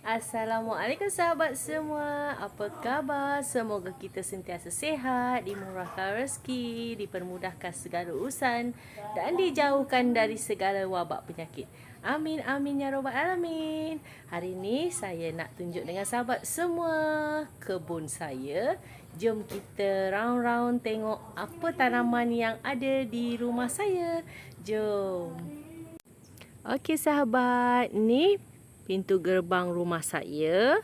Assalamualaikum sahabat semua. Apa khabar? Semoga kita sentiasa sihat, dimurahkan rezeki, dipermudahkan segala urusan dan dijauhkan dari segala wabak penyakit. Amin amin ya rabbal alamin. Hari ini saya nak tunjuk dengan sahabat semua kebun saya. Jom kita round-round tengok apa tanaman yang ada di rumah saya. Jom. Okey sahabat, ni pintu gerbang rumah saya.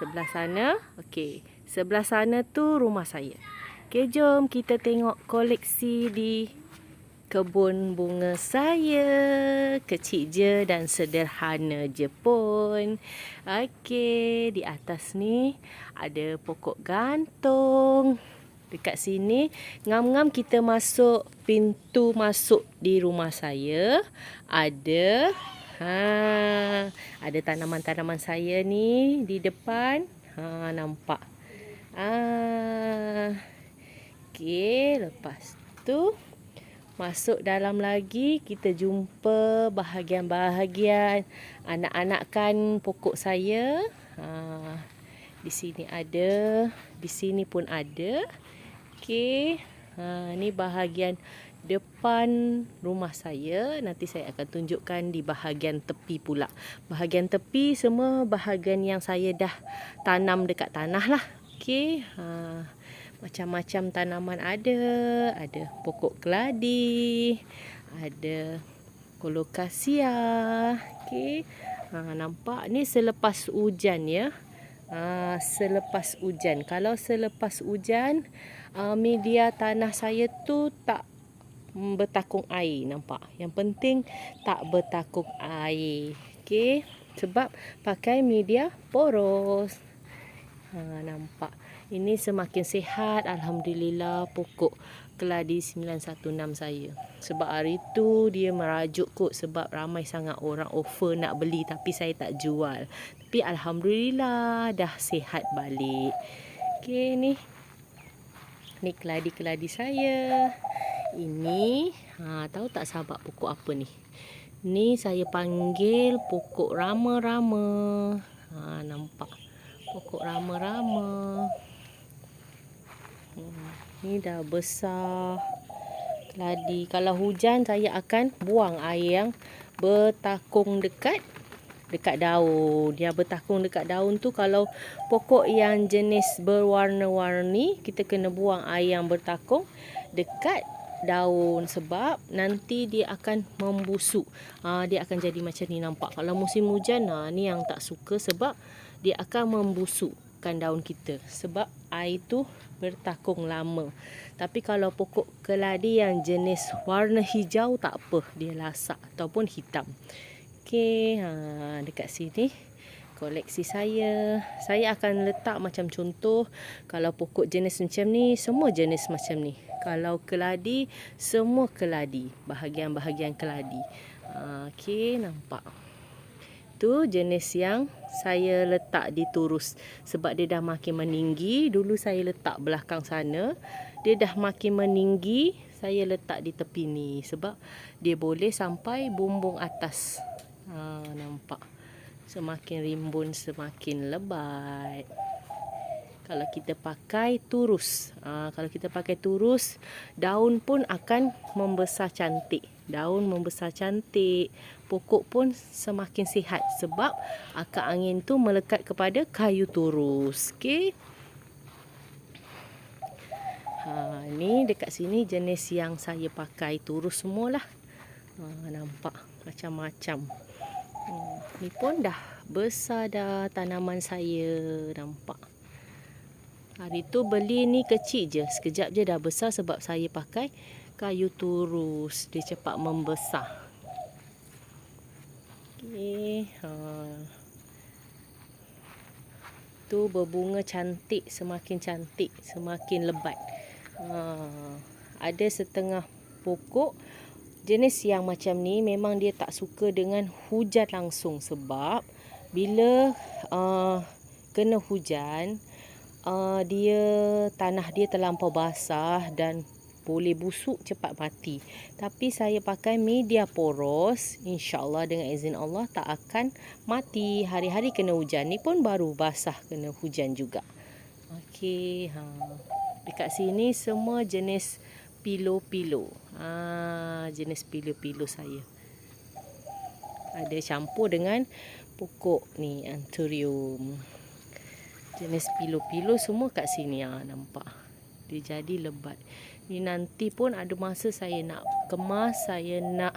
Sebelah sana, okey. Sebelah sana tu rumah saya. Okey, jom kita tengok koleksi di kebun bunga saya. Kecil je dan sederhana je pun. Okey, di atas ni ada pokok gantung. Dekat sini, ngam-ngam kita masuk pintu masuk di rumah saya. Ada tanaman-tanaman saya ni di depan. Nampak. Okey, lepas tu masuk dalam lagi, kita jumpa bahagian-bahagian anak-anakan pokok saya. Di sini ada, di sini pun ada. Okey, ni bahagian depan rumah saya. Nanti saya akan tunjukkan di bahagian tepi pula. Bahagian tepi semua bahagian yang saya dah tanam dekat tanah lah. Okey, macam-macam tanaman ada. Ada pokok keladi, ada kolokasia. Okey, nampak ni selepas hujan ya. Selepas hujan. Kalau selepas hujan, media tanah saya tu tak bertakung air, nampak. Yang penting tak bertakung air. Okey, sebab pakai media poros. Nampak. Ini semakin sihat, alhamdulillah, pokok keladi 916 saya. Sebab hari tu dia merajuk kot, sebab ramai sangat orang offer nak beli tapi saya tak jual. Tapi alhamdulillah dah sihat balik. Okey, ni keladi-keladi saya. Ini tahu tak sahabat pokok apa ni? Ni saya panggil pokok rama-rama. Nampak pokok rama-rama. Ni dah besar keladi. Kalau hujan saya akan buang air yang bertakung dekat daun. Dia bertakung dekat daun tu, kalau pokok yang jenis berwarna-warni, kita kena buang air yang bertakung dekat daun, sebab nanti dia akan membusuk. Dia akan jadi macam ni, nampak. Kalau musim hujan, ni yang tak suka, sebab dia akan membusukkan daun kita, sebab air tu bertakung lama. Tapi kalau pokok keladi yang jenis warna hijau, tak apa, dia lasak ataupun hitam. Okey, dekat sini koleksi saya. Saya akan letak macam contoh, kalau pokok jenis macam ni, semua jenis macam ni. Kalau keladi, semua keladi, bahagian-bahagian keladi. Okey, nampak. Tu jenis yang saya letak di turus, sebab dia dah makin meninggi. Dulu saya letak belakang sana, dia dah makin meninggi, saya letak di tepi ni, sebab dia boleh sampai bumbung atas. Nampak, semakin rimbun semakin lebat kalau kita pakai turus. Kalau kita pakai turus, daun pun akan membesar cantik. Daun membesar cantik, pokok pun semakin sihat, sebab akar angin tu melekat kepada kayu turus. Okey. Ni dekat sini jenis yang saya pakai turus semualah. Nampak macam-macam. Ni pun dah besar dah tanaman saya, nampak. Hari tu beli ni kecil je, sekejap je dah besar, sebab saya pakai kayu turus, dia cepat membesar. Okey, tu berbunga cantik, semakin lebat. Ada setengah pokok jenis yang macam ni, memang dia tak suka dengan hujan langsung, sebab bila kena hujan, tanah dia terlampau basah dan boleh busuk, cepat mati. Tapi saya pakai media poros, insya-Allah dengan izin Allah tak akan mati. Hari-hari kena hujan, ni pun baru basah kena hujan juga. Okey, dekat sini semua jenis pilo-pilo. Jenis pilo-pilo saya. Ada campur dengan pokok ni anthurium. Jenis pilo-pilo semua kat sini, nampak. Dia jadi lebat. Ni nanti pun ada masa saya nak kemas, saya nak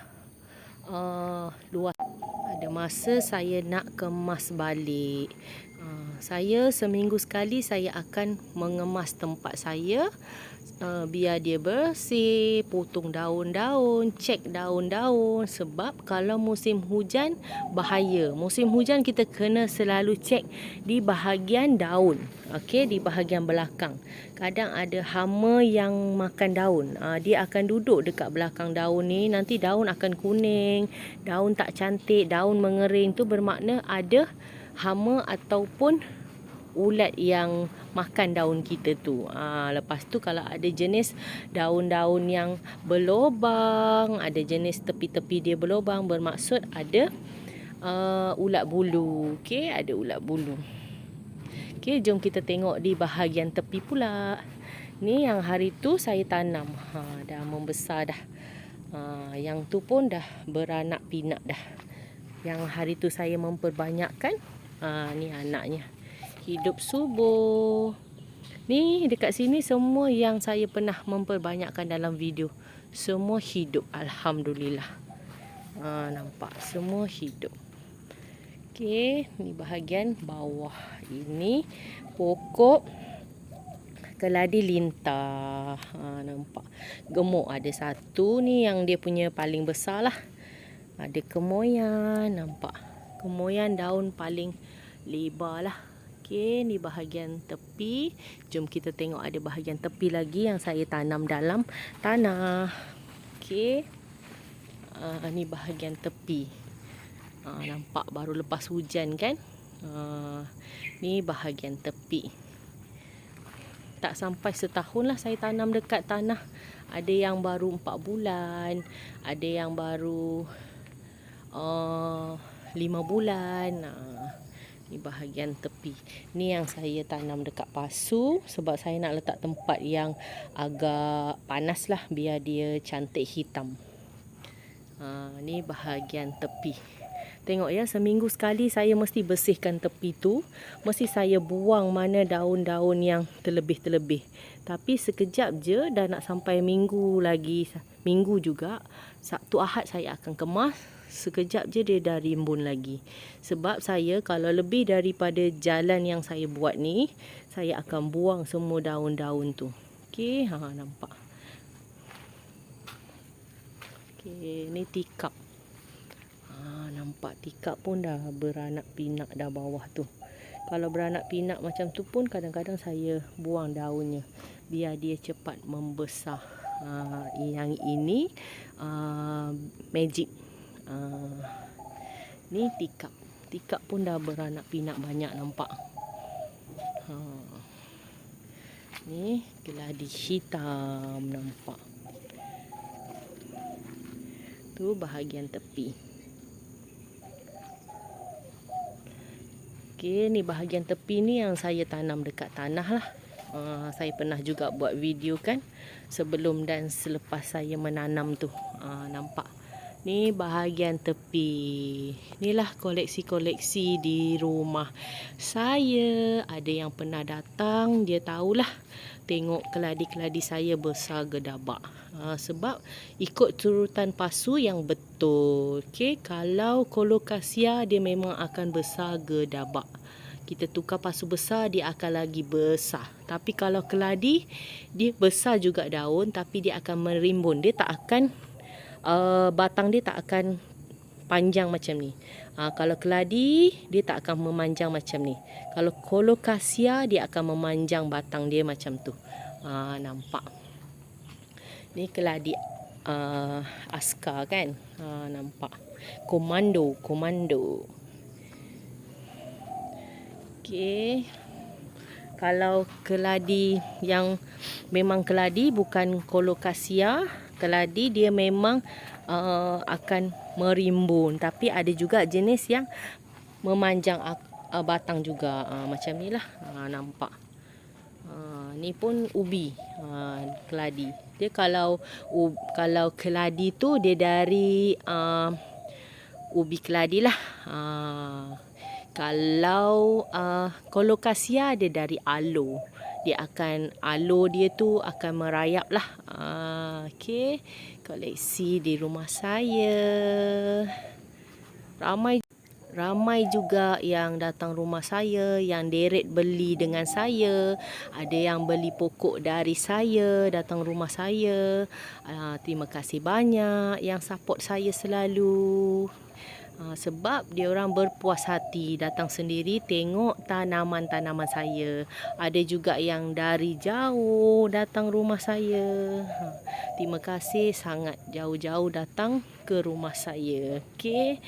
luas. Ada masa saya nak kemas balik. Saya seminggu sekali saya akan mengemas tempat saya, biar dia bersih, potong daun-daun, cek daun-daun. Sebab kalau musim hujan bahaya. Musim hujan kita kena selalu cek di bahagian daun, okey, di bahagian belakang. Kadang ada hama yang makan daun. Dia akan duduk dekat belakang daun ni, nanti daun akan kuning, daun tak cantik, daun mengering. Tu bermakna ada hama ataupun ulat yang makan daun kita tu. Lepas tu kalau ada jenis daun-daun yang berlubang, ada jenis tepi-tepi dia berlubang, bermaksud ada ulat bulu. Okey, ada ulat bulu. Okey, jom kita tengok di bahagian tepi pula. Ni yang hari tu saya tanam. Dah membesar dah. Yang tu pun dah beranak pinak dah. Yang hari tu saya memperbanyakkan. Ni anaknya. Hidup subur. Ni dekat sini semua yang saya pernah memperbanyakkan dalam video, semua hidup, alhamdulillah. Nampak semua hidup. Okey, ni bahagian bawah. Ini pokok keladi lintah. Nampak gemuk ada satu ni yang dia punya paling besar lah. Ada kemoyan, nampak. Kemoyan daun paling lebar lah. Okey, ni bahagian tepi. Jom kita tengok ada bahagian tepi lagi yang saya tanam dalam tanah. Okey. Ni bahagian tepi. Nampak baru lepas hujan kan? Ni bahagian tepi. Tak sampai setahun lah saya tanam dekat tanah. Ada yang baru 4 bulan, ada yang baru 5 bulan. Ni bahagian tepi. Ni yang saya tanam dekat pasu, sebab saya nak letak tempat yang agak panas lah, biar dia cantik hitam. Ni bahagian tepi. Tengok ya, seminggu sekali saya mesti bersihkan tepi tu. Mesti saya buang mana daun-daun yang terlebih-terlebih. Tapi sekejap je, dah nak sampai minggu lagi. Minggu juga, Sabtu Ahad saya akan kemas. Sekejap je dia dah rimbun lagi. Sebab saya kalau lebih daripada jalan yang saya buat ni, saya akan buang semua daun-daun tu. Okey, nampak. Okey, ni tikap. Nampak tikap pun dah beranak pinak dah bawah tu. Kalau beranak pinak macam tu pun kadang-kadang saya buang daunnya, biar dia cepat membesar. Yang ini magic. Ni tikap. Tikap pun dah beranak pinak banyak, nampak. Ni keladi hitam, nampak. Tu bahagian tepi. Okey, ni bahagian tepi ni yang saya tanam dekat tanah lah. Saya pernah juga buat video kan, sebelum dan selepas saya menanam tu. Nampak. Ni bahagian tepi. Inilah koleksi-koleksi di rumah saya. Ada yang pernah datang, dia tahulah. Tengok keladi-keladi saya besar gedabak. Sebab ikut turutan pasu yang betul. Okey, kalau colocasia dia memang akan besar gedabak. Kita tukar pasu besar, dia akan lagi besar. Tapi kalau keladi, dia besar juga daun, tapi dia akan merimbun. Dia tak akan batang dia tak akan panjang macam ni. Kalau keladi dia tak akan memanjang macam ni. Kalau colocasia dia akan memanjang batang dia macam tu. Nampak. Ni keladi askar kan. Nampak. Komando. Okey. Kalau keladi yang memang keladi, bukan colocasia, keladi dia memang akan merimbun. Tapi ada juga jenis yang memanjang batang juga, macam ni lah, nampak. Ni pun ubi keladi. Dia kalau keladi tu dia dari ubi keladi lah. Kalau colocasia dia dari aloe. Aloe dia tu akan merayap lah. Okey, koleksi di rumah saya. Ramai juga yang datang rumah saya, yang deret beli dengan saya. Ada yang beli pokok dari saya, datang rumah saya. Terima kasih banyak yang support saya selalu. Sebab dia orang berpuas hati datang sendiri tengok tanaman-tanaman saya. Ada juga yang dari jauh datang rumah saya. Terima kasih sangat jauh-jauh datang ke rumah saya. Okey.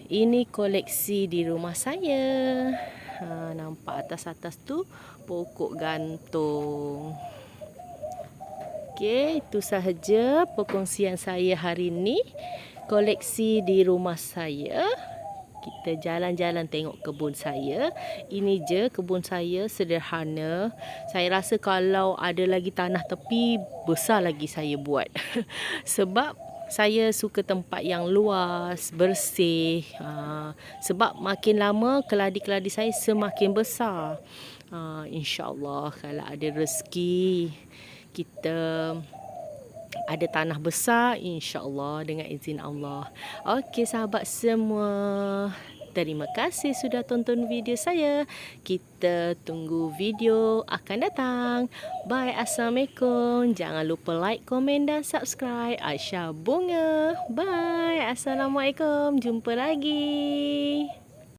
Ini koleksi di rumah saya. Nampak atas-atas tu pokok gantung. Okey, itu sahaja perkongsian saya hari ini. Koleksi di rumah saya. Kita jalan-jalan tengok kebun saya. Ini je kebun saya, sederhana. Saya rasa kalau ada lagi tanah tepi, besar lagi saya buat. Sebab saya suka tempat yang luas, bersih. Sebab makin lama keladi-keladi saya semakin besar. InsyaAllah kalau ada rezeki, kita ada tanah besar, insya-Allah, dengan izin Allah. Okey sahabat semua, terima kasih sudah tonton video saya. Kita tunggu video akan datang. Bye, Assalamualaikum. Jangan lupa like, komen dan subscribe. Aisyah Bunga. Bye, Assalamualaikum. Jumpa lagi.